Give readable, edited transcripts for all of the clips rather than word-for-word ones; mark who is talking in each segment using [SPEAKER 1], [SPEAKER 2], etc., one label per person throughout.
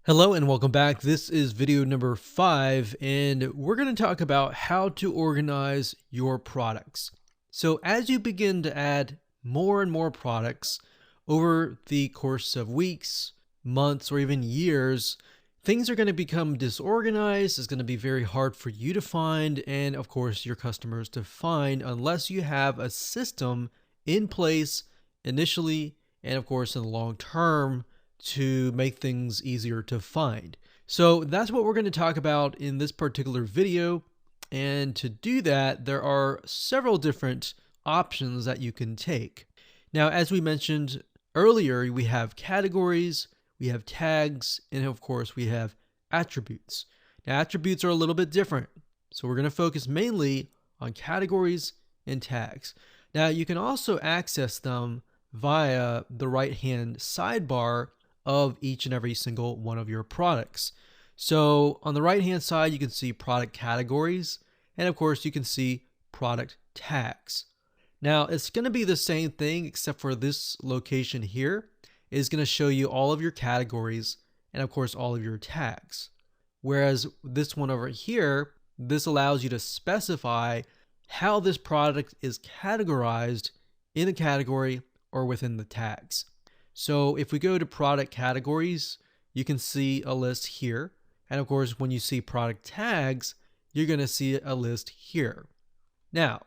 [SPEAKER 1] Hello and welcome back. This is video number 5, and we're going to talk about how to organize your products. So as you begin to add more and more products over the course of weeks, months, or even years, things are going to become disorganized. It's going to be very hard for you to find and, of course, your customers to find unless you have a system in place initially and, of course, in the long term to make things easier to find. So that's what we're going to talk about in this particular video. And to do that, there are several different options that you can take. Now, as we mentioned earlier, we have categories, we have tags, and of course we have attributes. Now, attributes are a little bit different. So we're going to focus mainly on categories and tags. Now, you can also access them via the right-hand sidebar of each and every single one of your products. So on the right hand side, you can see product categories, and of course you can see product tags. Now it's going to be the same thing, except for this location here is going to show you all of your categories and of course all of your tags. Whereas this one over here, this allows you to specify how this product is categorized in the category or within the tags. So if we go to product categories, you can see a list here. And of course, when you see product tags, you're going to see a list here. Now,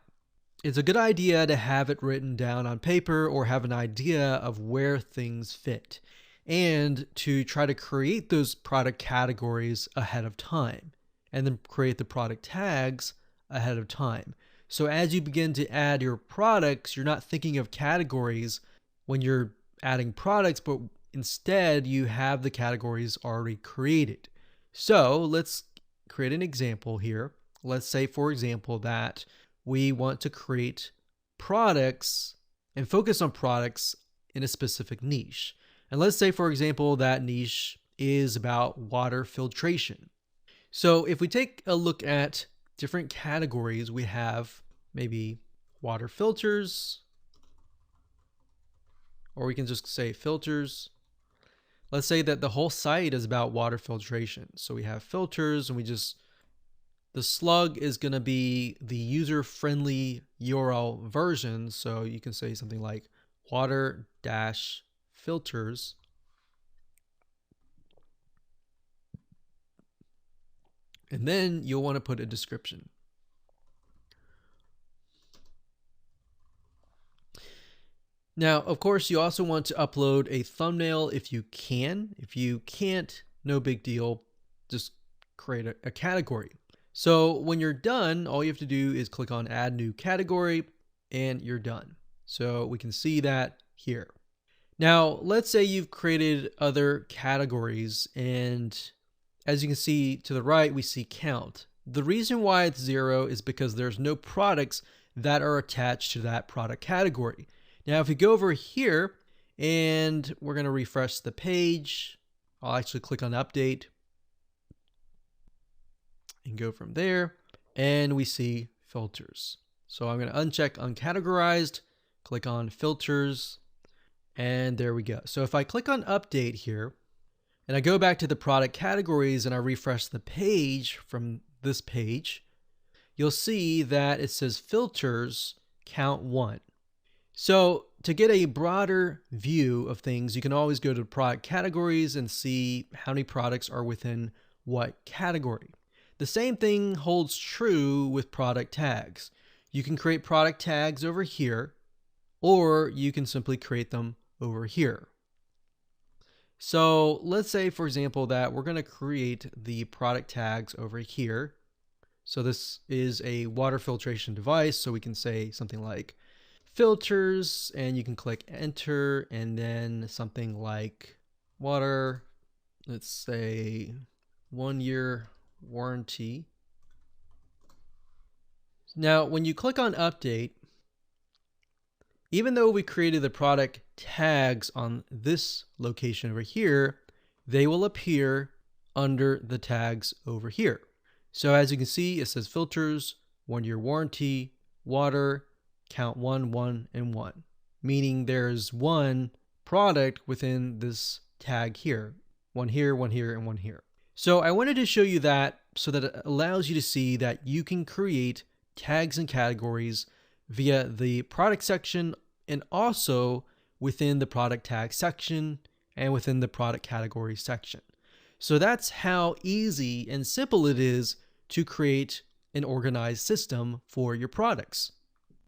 [SPEAKER 1] it's a good idea to have it written down on paper or have an idea of where things fit and to try to create those product categories ahead of time and then create the product tags ahead of time. So as you begin to add your products, you're not thinking of categories when you're adding products, but instead you have the categories already created. So let's create an example here. Let's say, for example, that we want to create products and focus on products in a specific niche. And let's say, for example, that niche is about water filtration. So if we take a look at different categories, we have maybe water filters, or we can just say filters. Let's say that the whole site is about water filtration. So we have filters, and the slug is going to be the user-friendly URL version. So you can say something like water-filters. And then you'll want to put a description. Now, of course, you also want to upload a thumbnail if you can. If you can't, no big deal. Just create a category. So when you're done, all you have to do is click on Add New Category, and you're done. So we can see that here. Now, let's say you've created other categories, and as you can see to the right, we see count. The reason why it's 0 is because there's no products that are attached to that product category. Now, if we go over here and we're going to refresh the page, I'll actually click on update and go from there, and we see filters. So I'm going to uncheck uncategorized, click on filters, and there we go. So if I click on update here and I go back to the product categories and I refresh the page from this page, you'll see that it says filters count 1. So to get a broader view of things, you can always go to product categories and see how many products are within what category. The same thing holds true with product tags. You can create product tags over here, or you can simply create them over here. So let's say, for example, that we're going to create the product tags over here. So this is a water filtration device, so we can say something like filters, and you can click enter, and then something like water, let's say 1-year warranty. Now, when you click on update, even though we created the product tags on this location over here, they will appear under the tags over here. So as you can see, it says filters, 1-year warranty, water, count 1, 1, and 1, meaning there's one product within this tag here. one here, one here, and one here. So I wanted to show you that so that it allows you to see that you can create tags and categories via the product section and also within the product tag section and within the product category section. So that's how easy and simple it is to create an organized system for your products.